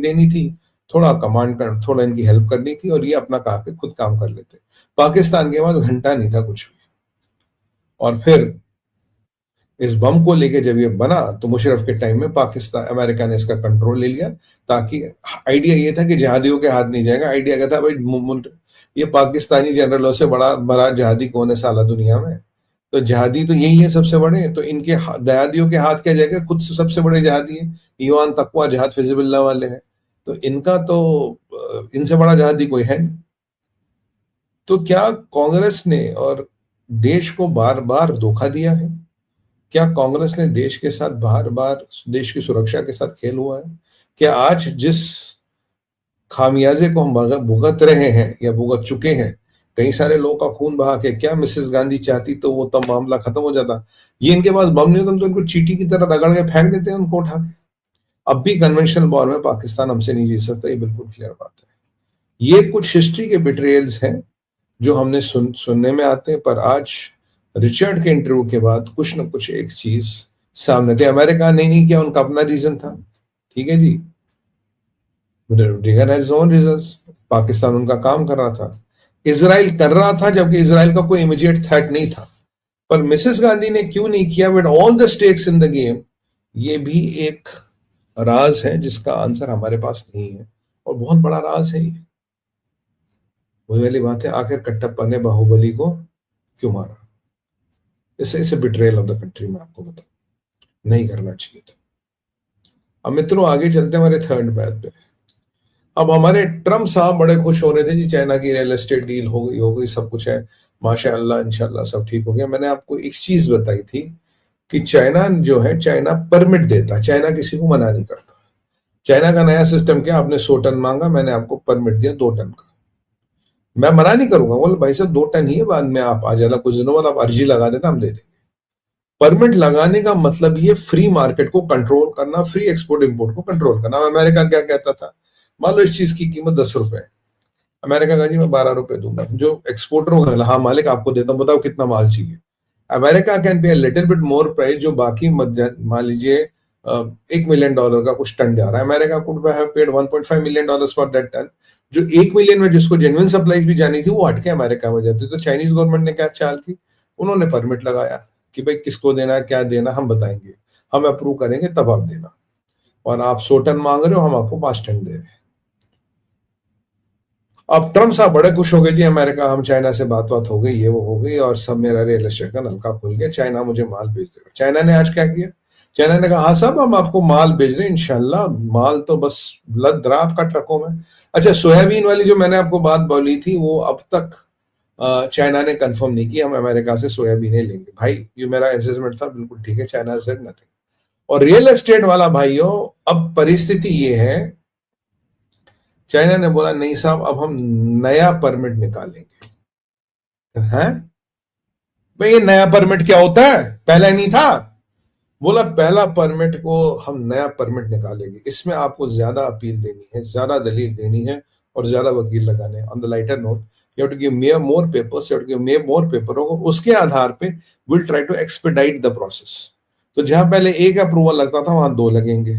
देनी थी, थोड़ा कमांड कर, थोड़ा इनकी हेल्प करनी थी और ये अपना कहा के खुद काम कर लेते। पाकिस्तान के पास घंटा नहीं था कुछ भी। और फिर इस बम को लेके जब ये बना तो मुशर्रफ के टाइम में पाकिस्तान अमेरिका ने इसका कंट्रोल ले लिया, ताकि आइडिया ये था कि जिहादियों के हाथ नहीं जाएगा। आइडिया क्या था भाई, मुल्क ये पाकिस्तानी जनरलों से बड़ा बड़ा जिहादी कौन है साला दुनिया में, तो जिहादी तो यही है सबसे बड़े, तो इनके जिहादियों के हाथ क्या जाएगा, खुद सबसे बड़े जिहादी है, ईमान तकवा जिहाद फिजिबिल्लाह वाले हैं, तो इनका तो इनसे बड़ा जिहादी कोई है नहीं। तो क्या कांग्रेस ने और देश को बार बार धोखा दिया है? क्या कांग्रेस ने देश के साथ बार बार देश की सुरक्षा के साथ खेल हुआ है? क्या आज जिस खामियाजे को हम भुगत रहे हैं या भुगत चुके हैं, कई सारे लोगों का खून बहा के, क्या मिसेस गांधी चाहती तो वो तब मामला खत्म हो जाता? ये इनके पास बम नहीं होता तो इनको चींटी की तरह रगड़ के फेंक देते हैं उनको उठा के। अब भी कन्वेंशनल वॉर में पाकिस्तान हमसे नहीं जीत सकता, ये बिल्कुल क्लियर बात है। ये कुछ हिस्ट्री के बिट्रेयल्स हैं जो हमने सुनने में आते हैं, पर आज रिचर्ड के इंटरव्यू के बाद कुछ न कुछ एक चीज सामने थे। अमेरिका ने नहीं किया, उनका अपना रीजन था, ठीक है जी, Reagan has own reasons, Pakistan उनका काम कर रहा था, इजराइल कर रहा था, जबकि इजराइल का कोई इमीडिएट थ्रेट नहीं था। पर मिसेस गांधी ने क्यों नहीं किया with all the stakes in the game, ये भी एक राज है जिसका आंसर हमारे पास नहीं है, और बहुत बड़ा राज है ये। वही वाली बात है, आखिर कट्टप्पा ने बाहुबली को क्यों मारा? इसे बिट्रेयल ऑफ द कंट्री मैं आपको बताऊं, नहीं करना चाहिए था। अब मित्रों आगे चलते हैं हमारे थर्ड बात पे। अब हमारे ट्रम्प साहब बड़े खुश हो रहे थे जी, चाइना की रियल एस्टेट डील हो गई, सब कुछ है, माशाअल्लाह इंशाल्लाह सब ठीक हो गया। मैंने आपको एक चीज बताई थी कि चाइना जो है, चाइना परमिट देता, चाइना किसी को मना नहीं करता। चाइना का नया सिस्टम क्या, आपने 100 टन मांगा, मैंने आपको परमिट दिया 2 टन का, मैं मना नहीं करूंगा, बोले भाई साहब 2 टन ही है, बाद में आप आ जाना, कुछ दिनों बाद आप अर्जी लगा देना, हम दे देंगे। परमिट लगाने का मतलब ये फ्री मार्केट को कंट्रोल करना, फ्री एक्सपोर्ट इंपोर्ट को कंट्रोल करना। अमेरिका क्या कहता था, मान लो इस चीज की कीमत 10 रुपए है, अमेरिका का जी मैं 12 रुपए दूंगा, जो एक्सपोर्टर होगा हाँ मालिक आपको देता हूँ, बताओ कितना माल चाहिए। America can pay little bit more price, जो बाकी मान लीजिए $1 मिलियन का कुछ टन जा रहा है, America could have paid $1.5 million for that ton. जो 1 मिलियन में जिसको जेन्युइन सप्लाई भी जानी थी वो हटके अमेरिका में जाती। तो चाइनीज गवर्नमेंट ने क्या चाल की, उन्होंने परमिट लगाया कि भाई किसको देना, क्या देना हम बताएंगे, हम अप्रूव करेंगे तब आप देना, और आप 100 टन मांग रहे हो, हम आपको 5 टन दे रहे हैं। अब ट्रम्प साहब बड़े खुश हो गए जी, अमेरिका हम चाइना से बात हो गई, ये वो हो गई, और सब मेरा रियल एस्टेट का नलका खुल गया, चाइना मुझे माल भेज देगा। चाइना ने आज क्या किया, चाइना ने कहा हाँ साहब हम आपको माल भेज रहे हैं, इंशाल्लाह माल तो बस लद रहा आपका ट्रकों में। अच्छा, सोयाबीन वाली जो मैंने आपको बात बोली थी, वो अब तक चाइना ने कंफर्म नहीं किया हम अमेरिका से सोयाबीन लेंगे। भाई ये मेरा असेसमेंट था, बिल्कुल ठीक है, चाइना सेड नथिंग। और रियल एस्टेट वाला भाइयों, अब परिस्थिति ये है, चाइना ने बोला नहीं साहब अब हम नया परमिट निकालेंगे। हैं भाई, ये नया परमिट क्या होता है, पहले नहीं था? बोला पहला परमिट को हम नया परमिट निकालेंगे, इसमें आपको ज्यादा अपील देनी है, ज्यादा दलील देनी है, और ज्यादा वकील लगाने। On the lighter note, you have to give more papers, you have to give more paper, और उसके आधार पे will try to expedite the process. तो जहां पहले एक अप्रूवल लगता था वहां 2 लगेंगे।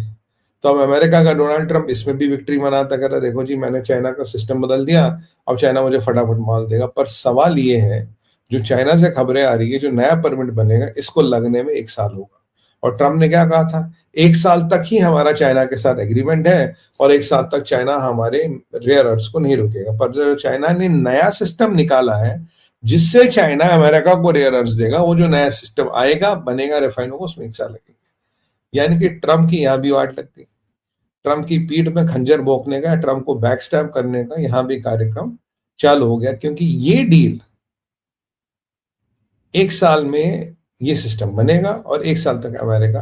तो अब अमेरिका का डोनाल्ड ट्रंप इसमें भी विक्ट्री मनाता, कहता देखो जी मैंने चाइना का सिस्टम बदल दिया, अब चाइना मुझे फटाफट माल देगा। पर सवाल ये है, जो चाइना से खबरें आ रही है, जो नया परमिट बनेगा इसको लगने में 1 साल होगा। और ट्रंप ने क्या कहा था, 1 साल तक ही हमारा चाइना के साथ एग्रीमेंट है, और 1 साल तक चाइना हमारे रेयर अर्थ्स को नहीं रुकेगा। पर जो चाइना ने नया सिस्टम निकाला है जिससे चाइना अमेरिका को रेयर अर्थ्स देगा, वो जो नया सिस्टम आएगा बनेगा रिफाइन होगा, उसमें 1 साल लगेगा। यानी कि ट्रंप की यहां भी वाट लग गई, ट्रंप की पीठ में खंजर भोंकने का, ट्रंप को बैकस्टैब करने का यहां भी कार्यक्रम चालू हो गया, क्योंकि ये डील 1 साल में ये सिस्टम बनेगा और 1 साल तक अमेरिका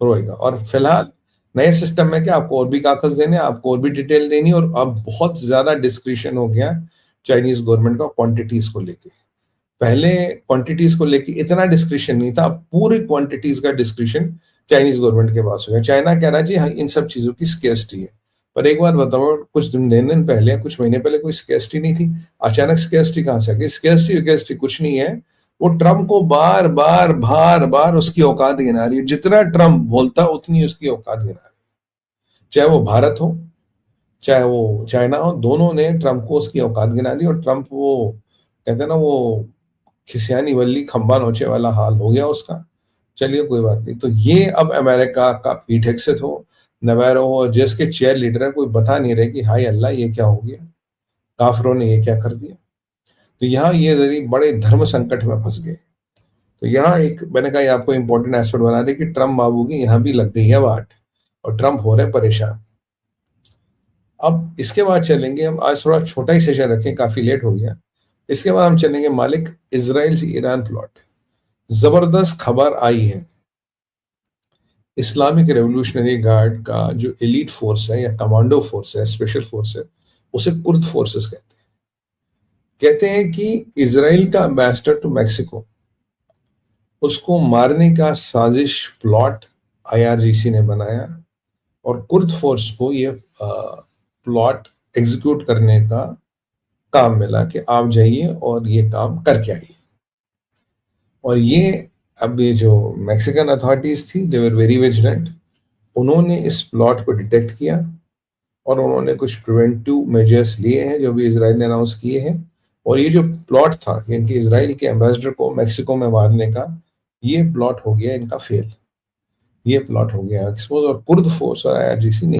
रोएगा। और फिलहाल नए सिस्टम में क्या, आपको और भी कागज देने, आपको और भी डिटेल देनी, और अब बहुत ज्यादा डिस्क्रिशन हो गया चाइनीज गवर्नमेंट का क्वांटिटीज को लेके। पहले क्वांटिटीज को लेके इतना डिस्क्रिशन नहीं था, अब पूरी क्वांटिटीज का डिस्क्रिशन चाइनीज गवर्नमेंट के पास हो गया। चाइना कह रहा है जी हाँ इन सब चीजों की स्केर्सिटी है, पर एक बार बताओ, कुछ दिन पहले, कुछ महीने पहले कोई स्केर्सिटी नहीं थी, अचानक स्केर्सिटी कहां से आ गई? स्केर्सिटी कुछ नहीं है, वो ट्रम्प को बार बार उसकी औकात गिना रही है। जितना ट्रम्प बोलता उतनी उसकी औकात गिना रही है, चाहे वो भारत हो, चाहे वो चाइना हो, दोनों ने ट्रंप को उसकी औकात गिना दी और ट्रंप वो कहते हैं ना वो खिसियानी वल्ली खंबा नोचे वाला हाल हो गया उसका। चलिए कोई बात नहीं। तो ये अब अमेरिका का पीठेक्सित हो, नवैरो हो, जिसके चेयर लीडर है, कोई बता नहीं रहे कि हाय अल्लाह ये क्या हो गया, काफिरों ने ये क्या कर दिया। तो यहाँ ये जरिए बड़े धर्म संकट में फंस गए। तो यहाँ एक मैंने कहा आपको इंपॉर्टेंट एस्पेक्ट बना दे कि ट्रम्प बाबू की यहाँ भी लग गई है वाट और ट्रम्प हो रहे परेशान। अब इसके बाद चलेंगे हम, आज थोड़ा छोटा ही सेशन रखें, काफी लेट हो गया। इसके बाद हम चलेंगे मालिक इजराइल से ईरान प्लॉट। जबरदस्त खबर आई है, इस्लामिक रेवोल्यूशनरी गार्ड का जो एलीट फोर्स है या कमांडो फोर्स है, स्पेशल फोर्स है, उसे कुर्द फोर्सेस कहते हैं। कहते हैं कि इजराइल का एम्बेसडर टू मैक्सिको, उसको मारने का साजिश प्लॉट आईआरजीसी ने बनाया और कुर्द फोर्स को ये प्लॉट एग्जीक्यूट करने का काम मिला कि आप जाइए और ये काम करके आइए। और ये अब ये जो मैक्सिकन अथॉरिटीज थी, दे वर वेरी विजिलेंट, उन्होंने इस प्लॉट को डिटेक्ट किया और उन्होंने कुछ प्रिवेंटिव मेजर्स लिए हैं जो भी इसराइल ने अनाउंस किए हैं। और ये जो प्लॉट था इनके इसराइल के एम्बेसडर को मैक्सिको में मारने का, ये प्लॉट हो गया इनका फेल, ये प्लॉट हो गया एक्सपोज और कुर्द फोर्स और आईआरजीसी ने